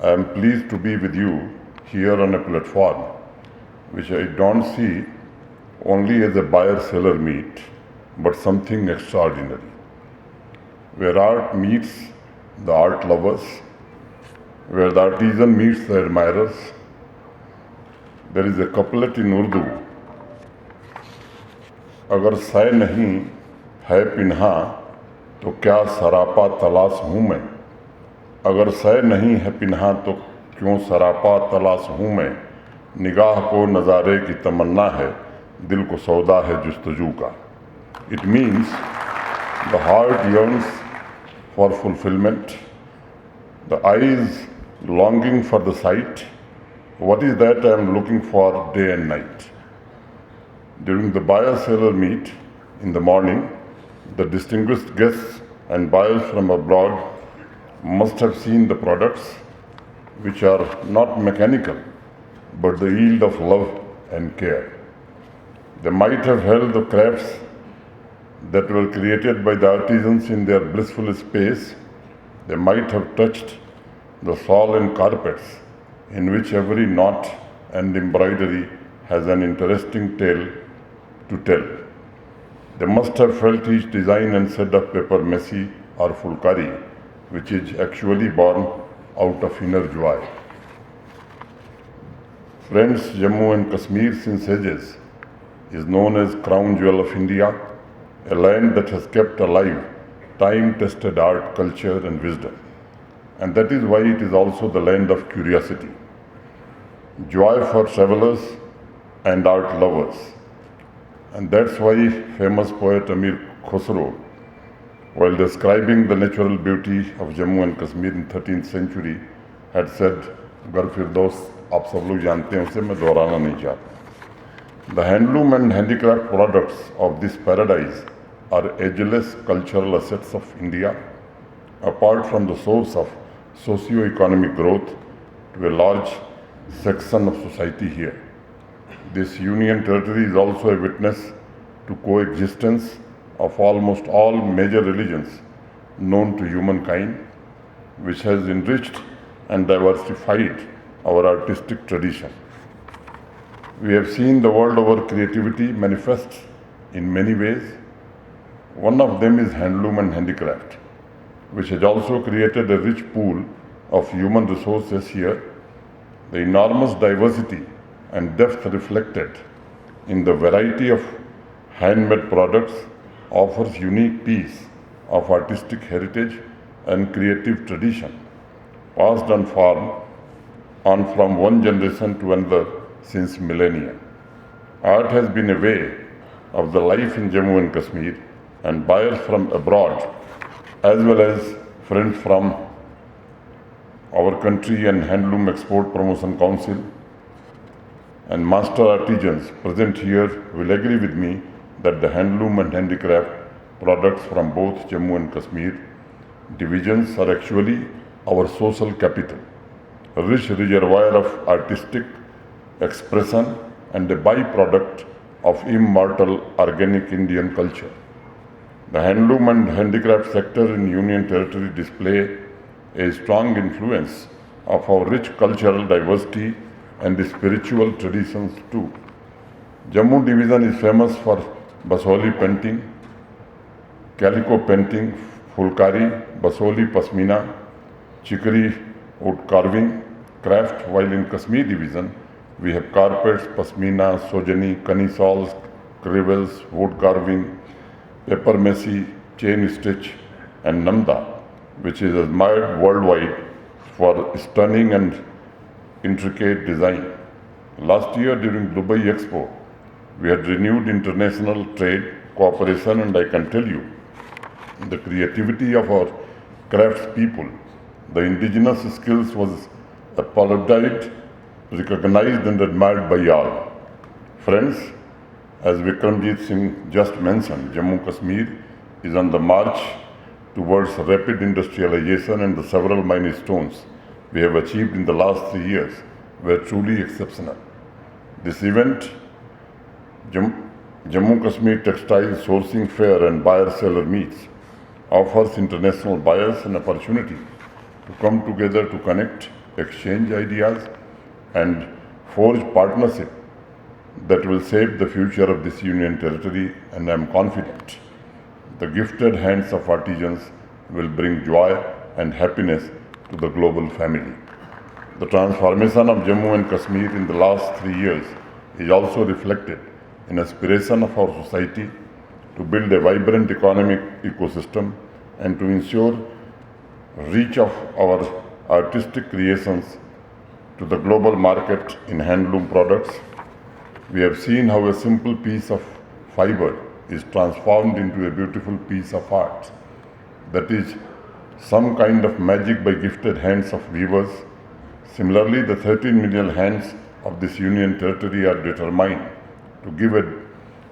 I am pleased to be with you here on a platform which I don't see only as a buyer-seller meet, but something extraordinary, where art meets the art lovers, where the artisan meets the admirers. There is a couplet in Urdu, अगर सै नहीं है पिन्हा तो क्या सरापा तलाश हूँ मैं, अगर सै नहीं है पिन्हा तो क्यों सरापा तलाश हूँ मैं, निगाह को नज़ारे की तमन्ना है, दिल को सौदा है जुस्तजू का. It means the heart yearns for fulfillment, the eyes longing for the sight. What is that I am looking for day and night? During the buyer-seller meet in the morning, the distinguished guests and buyers from abroad must have seen the products which are not mechanical, but the yield of love and care. They might have held the crafts that were created by the artisans in their blissful space. They might have touched the soiled carpets in which every knot and embroidery has an interesting tale to tell. They must have felt each design and shade of paper messy or fulkari, which is actually born out of inner joy. Friends, Jammu and Kashmir since ages is known as crown jewel of India, a land that has kept alive time-tested art, culture and wisdom. And that is why it is also the land of curiosity, joy for travelers and art lovers. And that's why famous poet Amir Khosrow, while describing the natural beauty of Jammu and Kashmir in 13th century, had said, "Gar Firdaus aap sab log jante hain, usse main dohrana nahi chahta." The handloom and handicraft products of this paradise are ageless cultural assets of India, apart from the source of socio-economic growth to a large section of society here. This union territory is also a witness to coexistence of almost all major religions known to humankind, which has enriched and diversified our artistic tradition. We have seen the world over creativity manifest in many ways. One of them is handloom and handicraft, which has also created a rich pool of human resources here. The enormous diversity and depth reflected in the variety of handmade products offers unique piece of artistic heritage and creative tradition, passed on from one generation to another since millennia. Art has been a way of the life in Jammu and Kashmir, and buyers from abroad as well as friends from our country and Handloom Export Promotion Council and master artisans present here will agree with me that the handloom and handicraft products from both Jammu and Kashmir divisions are actually our social capital, a rich reservoir of artistic expression and a byproduct of immortal organic Indian culture. The handloom and handicraft sector in Union Territory display a strong influence of our rich cultural diversity and the spiritual traditions too. Jammu division is famous for Basoli painting, calico painting, fulkari, Basoli pasmina, chikri wood carving craft, while in Kashmir division we have carpets, pasmina, sojani, canisols, crevels, wood carving, paper mache, chain stitch and namda, which is admired worldwide for stunning and intricate design. Last year during Dubai Expo, we had renewed international trade cooperation, and I can tell you the creativity of our craftspeople, the indigenous skills was applauded, recognized and admired by all. Friends, as Vikramjit Singh just mentioned, Jammu Kashmir is on the march towards rapid industrialization, and the several milestones we have achieved in the last 3 years were truly exceptional. This event, Jammu Kashmir Textile Sourcing Fair and Buyer-Seller Meets, offers international buyers an opportunity to come together to connect exchange ideas, and forge partnership that will shape the future of this Union Territory, and I am confident the gifted hands of artisans will bring joy and happiness to the global family. The transformation of Jammu and Kashmir in the last 3 years is also reflected in aspiration of our society to build a vibrant economic ecosystem and to ensure reach of our artistic creations to the global market in handloom products. We have seen how a simple piece of fiber is transformed into a beautiful piece of art. That is some kind of magic by gifted hands of weavers. Similarly, the 13 million hands of this Union Territory are determined to give a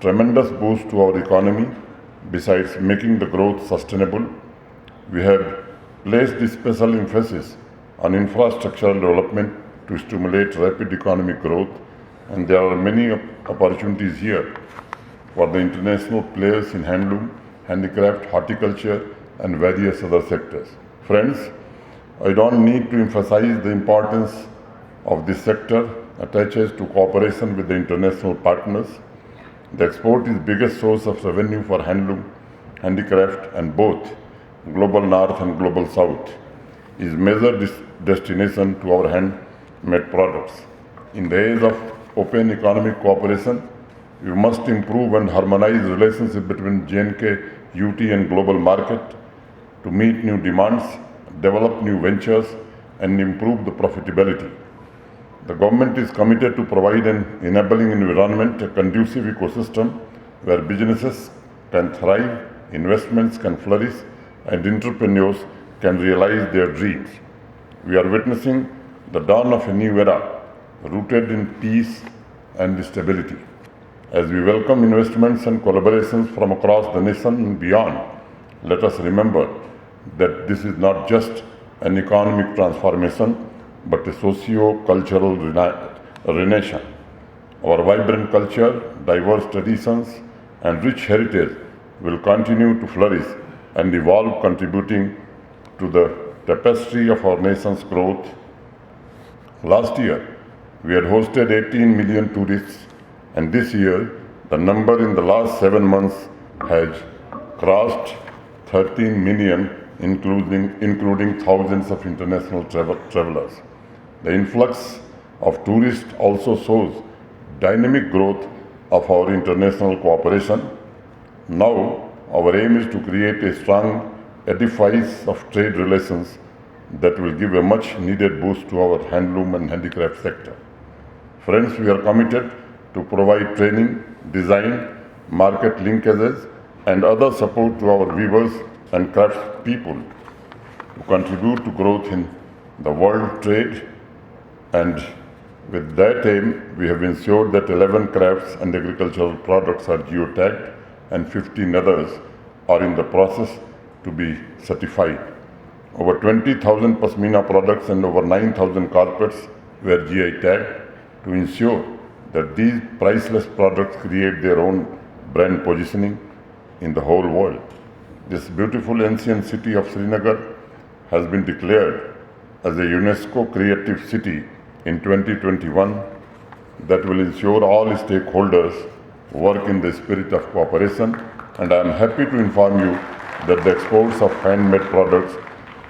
tremendous boost to our economy. Besides making the growth sustainable, we have placed special emphasis on infrastructural development to stimulate rapid economic growth, and there are many opportunities here for the international players in handloom, handicraft, horticulture, and various other sectors. Friends, I don't need to emphasize the importance of this sector attaches to cooperation with the international partners. The export is biggest source of revenue for handloom, handicraft, and both global north and global south is major destination to our handmade products. In the age of open economic cooperation, we must improve and harmonize relationship between J&K, UT, and global market to meet new demands, develop new ventures, and improve the profitability. The government is committed to provide an enabling environment, a conducive ecosystem where businesses can thrive, investments can flourish, and entrepreneurs can realize their dreams. We are witnessing the dawn of a new era rooted in peace and stability. As we welcome investments and collaborations from across the nation and beyond, let us remember that this is not just an economic transformation, but a socio-cultural renaissance. Our vibrant culture, diverse traditions, and rich heritage will continue to flourish and evolve, contributing to the tapestry of our nation's growth. Last year, we had hosted 18 million tourists, and this year, the number in the last 7 months has crossed 13 million, including thousands of international travelers. The influx of tourists also shows dynamic growth of our international cooperation. Now, our aim is to create a strong edifice of trade relations that will give a much needed boost to our handloom and handicraft sector. Friends, we are committed to provide training, design, market linkages, and other support to our weavers and craftspeople to contribute to growth in the world trade. And with that aim, we have ensured that 11 crafts and agricultural products are geotagged and 15 others are in the process to be certified. Over 20,000 Pashmina products and over 9,000 carpets were GI tagged to ensure that these priceless products create their own brand positioning in the whole world. This beautiful ancient city of Srinagar has been declared as a UNESCO Creative City in 2021 that will ensure all stakeholders work in the spirit of cooperation, and I am happy to inform you that the exports of handmade products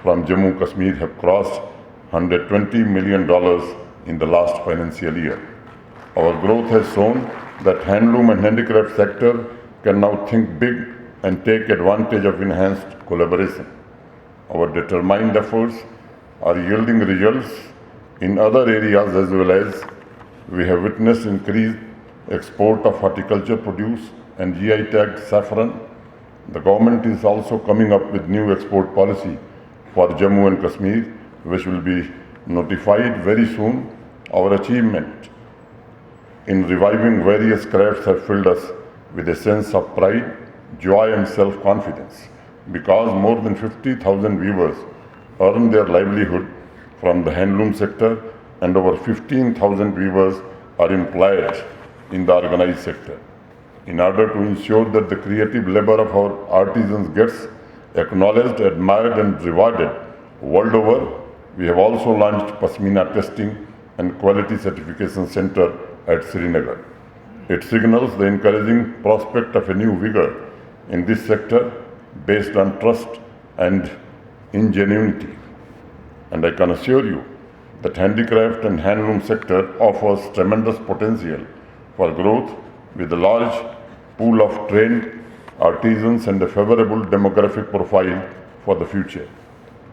from Jammu Kashmir have crossed $120 million in the last financial year. Our growth has shown that handloom and handicraft sector can now think big and take advantage of enhanced collaboration. Our determined efforts are yielding results in other areas as well. As we have witnessed increased export of horticulture produce and GI tagged saffron. The government is also coming up with new export policy for Jammu and Kashmir, which will be notified very soon. Our achievement in reviving various crafts have filled us with a sense of pride, joy, and self-confidence, because more than 50,000 weavers earn their livelihood from the handloom sector, and over 15,000 weavers are employed in the organized sector. In order to ensure that the creative labor of our artisans gets acknowledged, admired, and rewarded world over, We have also launched Pasmina Testing and Quality Certification Center at Srinagar. It signals the encouraging prospect of a new vigor in this sector based on trust and ingenuity. And I can assure you that handicraft and handloom sector offers tremendous potential for growth with a large pool of trained artisans and a favorable demographic profile for the future.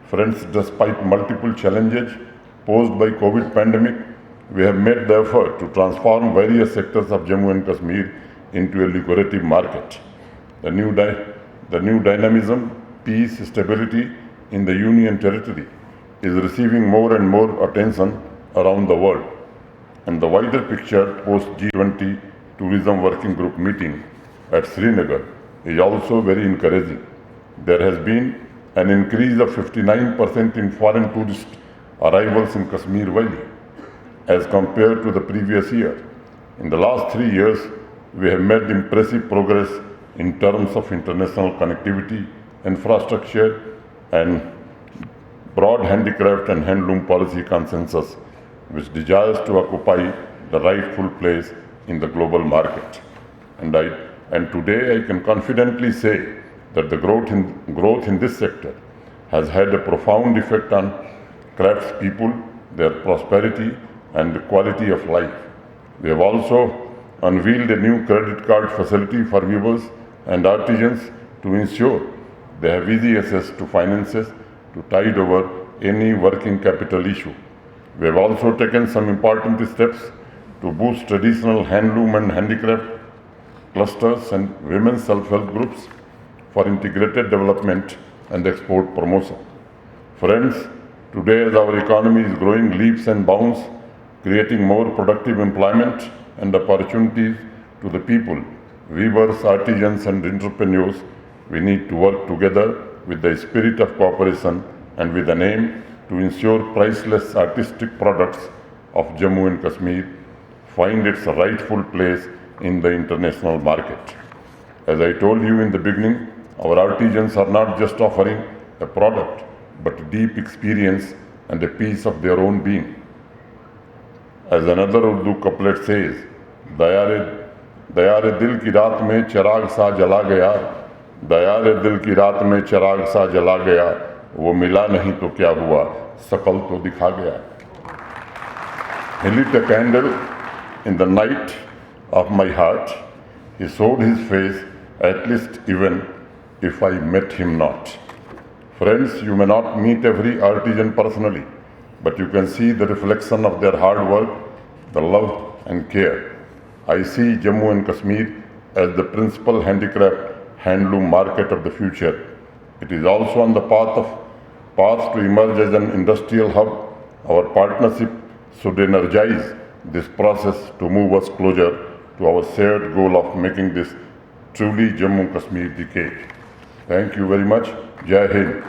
Friends, despite multiple challenges posed by COVID pandemic, we have made the effort to transform various sectors of Jammu and Kashmir into a lucrative market. The new dynamism, peace, stability in the Union Territory is receiving more and more attention around the world. And the wider picture post G20 Tourism Working Group meeting at Srinagar is also very encouraging. There has been an increase of 59% in foreign tourist arrivals in Kashmir Valley as compared to the previous year. In the last 3 years, we have made impressive progress in terms of international connectivity, infrastructure, and broad handicraft and handloom policy consensus, which desires to occupy the rightful place in the global market. And today I can confidently say that the growth in this sector has had a profound effect on craftspeople, their prosperity and the quality of life. We have also unveiled a new credit card facility for weavers and artisans to ensure they have easy access to finances to tide over any working capital issue. We have also taken some important steps to boost traditional handloom and handicraft clusters and women's self-help groups for integrated development and export promotion. Friends, today as our economy is growing leaps and bounds, creating more productive employment and opportunities to the people, weavers, artisans and entrepreneurs, we need to work together with the spirit of cooperation and with an aim to ensure priceless artistic products of Jammu and Kashmir find its rightful place in the international market. As I told you in the beginning, our artisans are not just offering a product, but deep experience and a piece of their own being. As another Urdu couplet says, Diyar-e दिल की रात में चिराग सा जला गया, दयारे दिल की रात में चिराग सा जला गया, वो मिला नहीं तो क्या हुआ, शकल तो दिखा गया. He lit a candle in the night of my heart. He showed his face, at least even if I met him not. Friends, you may not meet every artisan personally, but you can see the reflection of their hard work, the love and care. I see Jammu and Kashmir as the principal handicraft handloom market of the future. It is also on the path to emerge as an industrial hub. Our partnership should energize this process to move us closer to our shared goal of making this truly Jammu and Kashmir decade. Thank you very much. Jai Hind.